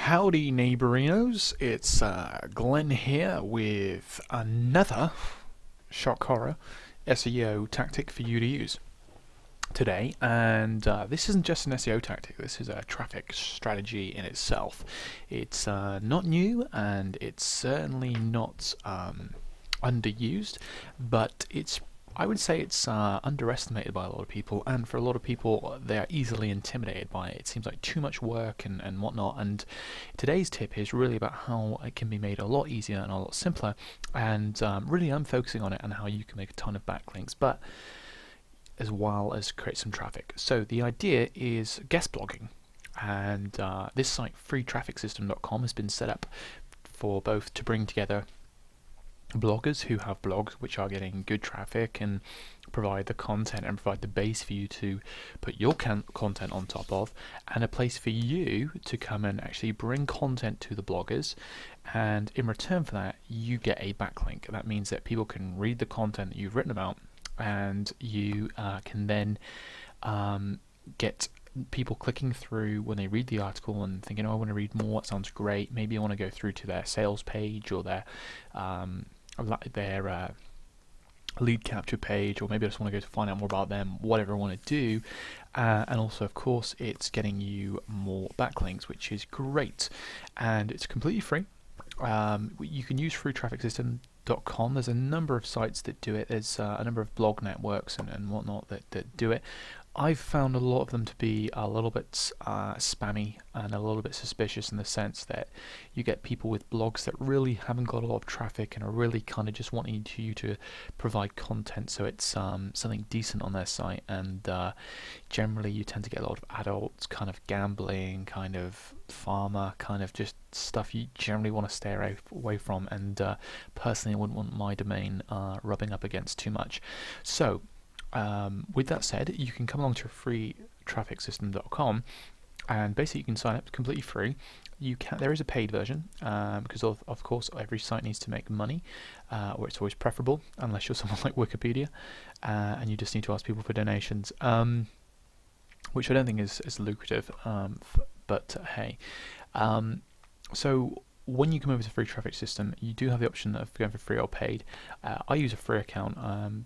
Howdy neighborinos, it's Glenn here with another shock horror SEO tactic for you to use today, and this isn't just an SEO tactic, this is a traffic strategy in itself. It's not new and it's certainly not underused, but I would say it's underestimated by a lot of people, and for a lot of people they're easily intimidated by it. It seems like too much work and whatnot, and today's tip is really about how it can be made a lot easier and a lot simpler, and really I'm focusing on it and how you can make a ton of backlinks, but as well as create some traffic. So the idea is guest blogging, and this site freetrafficsystem.com has been set up for both to bring together bloggers who have blogs which are getting good traffic and provide the content and provide the base for you to put your content on top of, and a place for you to come and actually bring content to the bloggers, and in return for that you get a backlink. That means that people can read the content that you've written about, and you can then get people clicking through when they read the article and thinking, oh, I want to read more, it sounds great, maybe I want to go through to their sales page or their lead capture page, or maybe I just want to go to find out more about them, whatever I want to do. And also, of course, it's getting you more backlinks, which is great, and it's completely free. You can use freetrafficsystem.com. There's a number of sites that do it. There's a number of blog networks and whatnot that do it. I've found a lot of them to be a little bit spammy and a little bit suspicious, in the sense that you get people with blogs that really haven't got a lot of traffic and are really kind of just wanting you to provide content so it's something decent on their site, and generally you tend to get a lot of adults, kind of gambling, kind of farmer, kind of just stuff you generally want to stay away from, and personally I wouldn't want my domain rubbing up against too much. So with that said, you can come along to freetrafficsystem.com, and basically you can sign up completely free. There is a paid version, because of course every site needs to make money, or it's always preferable, unless you're someone like Wikipedia, and you just need to ask people for donations, which I don't think is lucrative, but hey. So when you come over to Free Traffic System, you do have the option of going for free or paid. I use a free account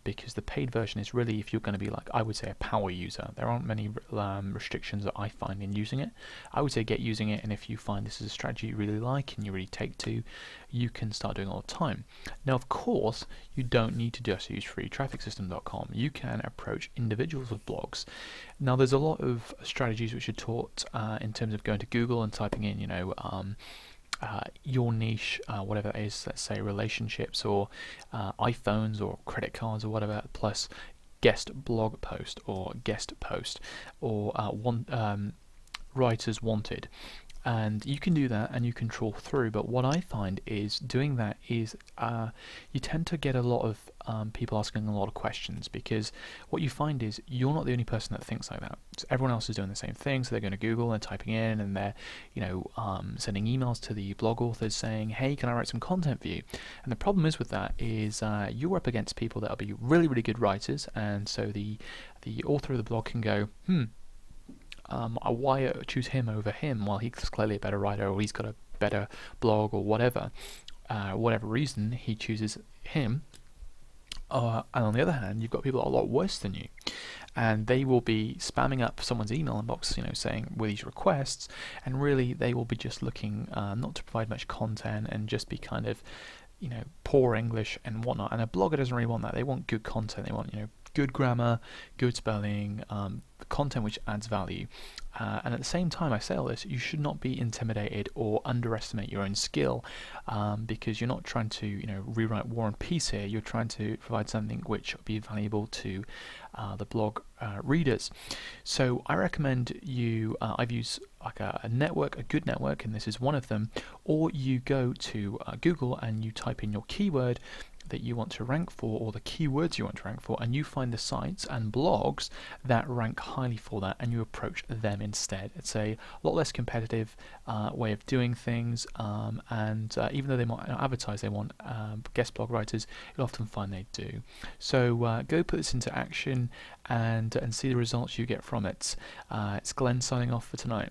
because the paid version is really if you're going to be, like, I would say, a power user. There aren't many restrictions that I find in using it. I would say get using it, and if you find this is a strategy you really like and you really take to, you can start doing it all the time. Now, of course, you don't need to just use freetrafficsystem.com. You can approach individuals with blogs. Now, there's a lot of strategies which are taught in terms of going to Google and typing in, your niche, whatever it is, let's say relationships or iPhones or credit cards or whatever, plus guest blog post or guest post or writers wanted. And you can do that and you can trawl through, but what I find is doing that is you tend to get a lot of people asking a lot of questions, because what you find is you're not the only person that thinks like that. So everyone else is doing the same thing, so they're going to Google and typing in, and they're sending emails to the blog authors saying, hey, can I write some content for you? And the problem is with that is you're up against people that will be really, really good writers, and so the author of the blog can go, why choose him over him? Well, he's clearly a better writer, or he's got a better blog, or whatever. Whatever reason, he chooses him. And on the other hand, you've got people that are a lot worse than you, and they will be spamming up someone's email inbox, saying with these requests, and really they will be just looking not to provide much content and just be kind of, poor English and whatnot. And a blogger doesn't really want that. They want good content. They want, good grammar, good spelling, content which adds value. And at the same time, I say all this, you should not be intimidated or underestimate your own skill, because you're not trying to rewrite War and Peace here. You're trying to provide something which will be valuable to the blog readers. So I recommend you, I've used like a network, a good network, and this is one of them, or you go to Google and you type in your keyword that you want to rank for, or the keywords you want to rank for, and you find the sites and blogs that rank highly for that, and you approach them instead. It's a lot less competitive way of doing things, and even though they might advertise they want guest blog writers, you'll often find they do. So go put this into action and see the results you get from it. It's Glenn signing off for tonight.